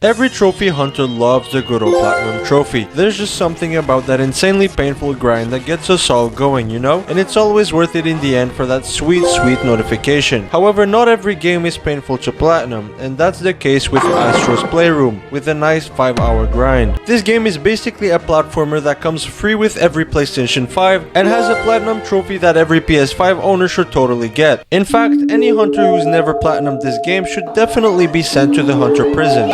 Every trophy hunter loves the good old platinum trophy. There's just something about that insanely painful grind that gets us all going, you know? And it's always worth it in the end for that sweet notification. However, not every game is painful to platinum, and that's the case with Astro's Playroom, with a nice 5-hour grind. This game is basically a platformer that comes free with every PlayStation 5 and has a platinum trophy that every PS5 owner should totally get. In fact, any hunter who's never platinumed this game should definitely be sent to the hunter prison.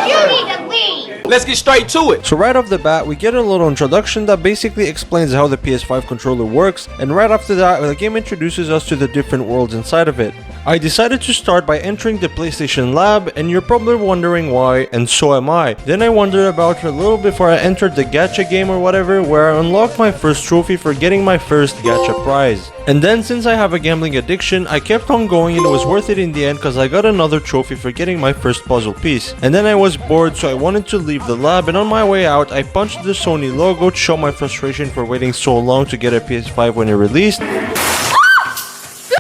Let's get straight to it. So right off the bat, we get a little introduction that basically explains how the PS5 controller works, and right after that, the game introduces us to the different worlds inside of it. I decided to start by entering the PlayStation lab, and you're probably wondering why, and so am I. Then I wondered about it a little before I entered the gacha game or whatever, where I unlocked my first trophy for getting my first gacha prize. And then since I have a gambling addiction, I kept on going and it was worth it in the end because I got another trophy for getting my first puzzle piece. And then I was bored, so I wanted to leave the lab, and on my way out I punched the Sony logo to show my frustration for waiting so long to get a PS5 when it released,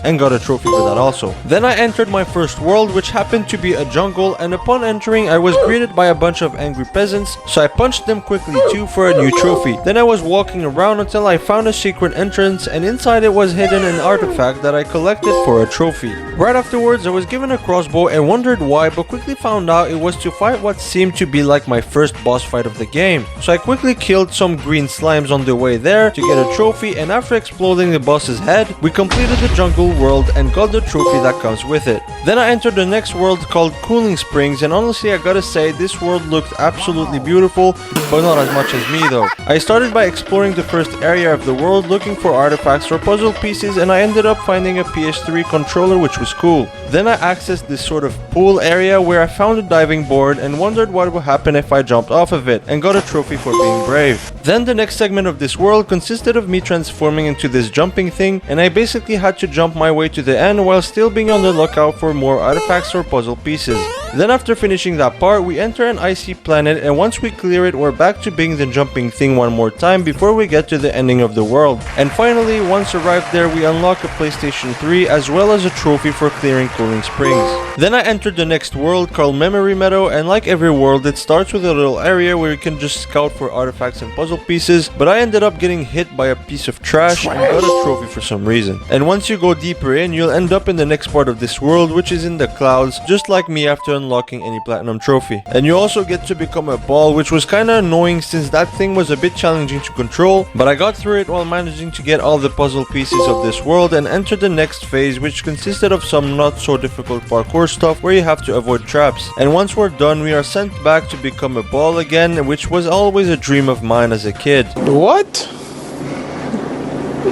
and got a trophy for that also. Then I entered my first world, which happened to be a jungle, and upon entering I was greeted by a bunch of angry peasants, so I punched them quickly too for a new trophy. Then I was walking around until I found a secret entrance, and inside it was hidden an artifact that I collected for a trophy. Right afterwards I was given a crossbow and wondered why, but quickly found out it was to fight what seemed to be like my first boss fight of the game. So I quickly killed some green slimes on the way there to get a trophy, and after exploding the boss's head, we completed the jungle world and got the trophy that comes with it. Then I entered the next world called Cooling Springs, and honestly I gotta say this world looked absolutely beautiful, but not as much as me though. I started by exploring the first area of the world looking for artifacts or puzzle pieces, and I ended up finding a PS3 controller, which was cool. Then I accessed this sort of pool area where I found a diving board and wondered what would happen if I jumped off of it, and got a trophy for being brave. Then the next segment of this world consisted of me transforming into this jumping thing, and I basically had to jump my way to the end while still being on the lookout for more artifacts or puzzle pieces. Then after finishing that part, we enter an icy planet, and once we clear it, we're back to being the jumping thing one more time before we get to the ending of the world. And finally, once arrived there, we unlock a PlayStation 3 as well as a trophy for clearing Cooling Springs. Then I entered the next world called Memory Meadow, and like every world, it starts with a little area where you can just scout for artifacts and puzzle pieces, but I ended up getting hit by a piece of trash and got a trophy for some reason. And once you go deeper in, you'll end up in the next part of this world, which is in the clouds, just like me after unlocking any platinum trophy. And you also get to become a ball, which was kinda annoying since that thing was a bit challenging to control, but I got through it while managing to get all the puzzle pieces of this world and entered the next phase, which consisted of some not so difficult parkour stuff where you have to avoid traps. And once we're done, we are sent back to become a ball again, which was always a dream of mine as a kid. What?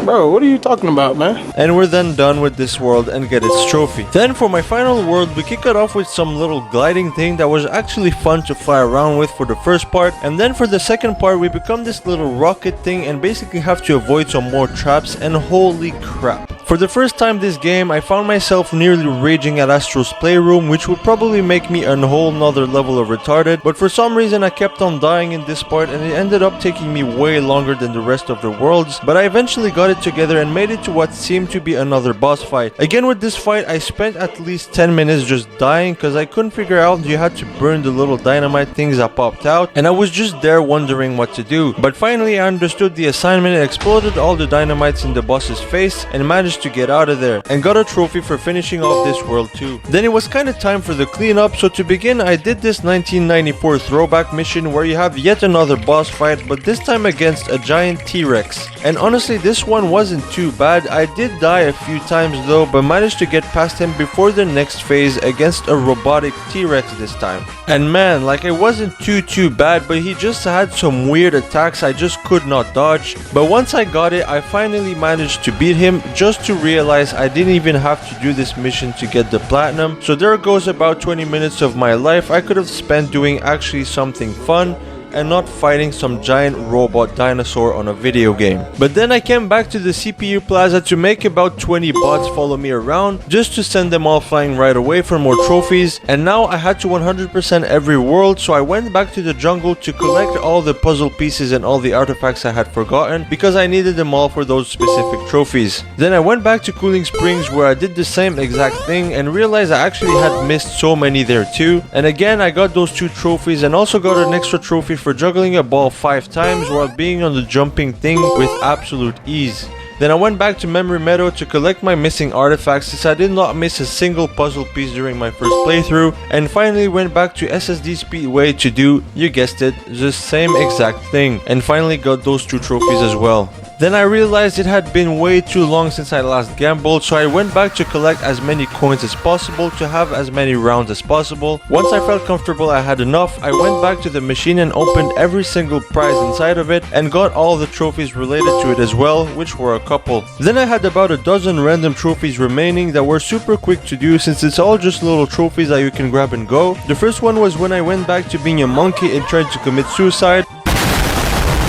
Bro, what are you talking about, man? And we're then done with this world and get its trophy. Then for my final world, we kick it off with some little gliding thing that was actually fun to fly around with for the first part, and then for the second part we become this little rocket thing and basically have to avoid some more traps, and holy crap. For the first time this game, I found myself nearly raging at Astro's Playroom, which would probably make me a whole nother level of retarded, but for some reason I kept on dying in this part and it ended up taking me way longer than the rest of the worlds, but I eventually got it together and made it to what seemed to be another boss fight. Again with this fight, I spent at least 10 minutes just dying because I couldn't figure out you had to burn the little dynamite things that popped out, and I was just there wondering what to do. But finally I understood the assignment and exploded all the dynamites in the boss's face and managed to get out of there, and got a trophy for finishing off this world too. Then it was kinda time for the cleanup, so to begin I did this 1994 throwback mission where you have yet another boss fight, but this time against a giant T-Rex. And honestly this one wasn't too bad. I did die a few times though, but managed to get past him before the next phase against a robotic T-Rex this time. And man, like it wasn't too bad, but he just had some weird attacks I just could not dodge. But once I got it, I finally managed to beat him, just to realize I didn't even have to do this mission to get the platinum. So there goes about 20 minutes of my life I could have spent doing actually something fun, and not fighting some giant robot dinosaur on a video game. But then I came back to the CPU plaza to make about 20 bots follow me around just to send them all flying right away for more trophies, and now I had to 100% every world, so I went back to the jungle to collect all the puzzle pieces and all the artifacts I had forgotten because I needed them all for those specific trophies. Then I went back to Cooling Springs where I did the same exact thing and realized I actually had missed so many there too, and again I got those 2 trophies and also got an extra trophy for juggling a ball 5 times while being on the jumping thing with absolute ease. Then I went back to Memory Meadow to collect my missing artifacts since I did not miss a single puzzle piece during my first playthrough, and finally went back to SSD Speedway to do, you guessed it, the same exact thing, and finally got those 2 trophies as well. Then I realized it had been way too long since I last gambled, so I went back to collect as many coins as possible to have as many rounds as possible. Once I felt comfortable I had enough, I went back to the machine and opened every single prize inside of it and got all the trophies related to it as well, which were a couple. Then I had about a dozen random trophies remaining that were super quick to do since it's all just little trophies that you can grab and go. The first one was when I went back to being a monkey and tried to commit suicide,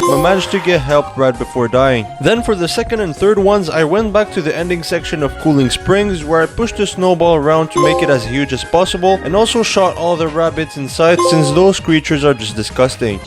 but managed to get help right before dying. Then for the second and third ones, I went back to the ending section of Cooling Springs where I pushed the snowball around to make it as huge as possible and also shot all the rabbits inside since those creatures are just disgusting.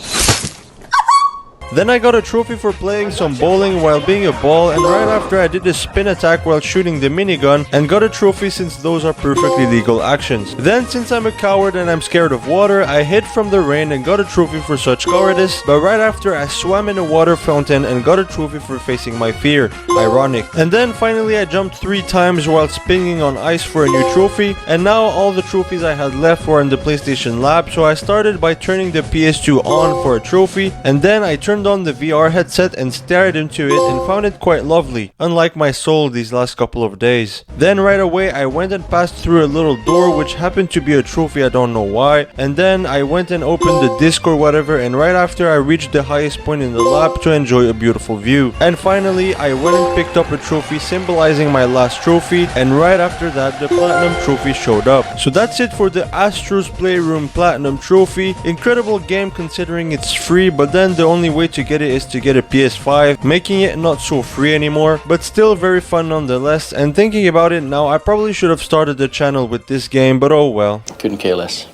Then I got a trophy for playing some bowling while being a ball, and right after I did a spin attack while shooting the minigun and got a trophy since those are perfectly legal actions. Then since I'm a coward and I'm scared of water, I hid from the rain and got a trophy for such cowardice, but right after I swam in a water fountain and got a trophy for facing my fear. Ironic. And then finally I jumped 3 times while spinning on ice for a new trophy, and now all the trophies I had left were in the PlayStation Lab, so I started by turning the PS2 on for a trophy, and then I turned on the VR headset and stared into it and found it quite lovely, unlike my soul these last couple of days. Then right away I went and passed through a little door which happened to be a trophy, I don't know why, and then I went and opened the disc or whatever, and right after I reached the highest point in the lab to enjoy a beautiful view. And finally I went and picked up a trophy symbolizing my last trophy, and right after that the platinum trophy showed up. So that's it for the Astro's Playroom Platinum Trophy. Incredible game considering it's free, but then the only way to get it is to get a PS5, making it not so free anymore, but still very fun nonetheless. And thinking about it now, I probably should have started the channel with this game, but oh well. Couldn't care less.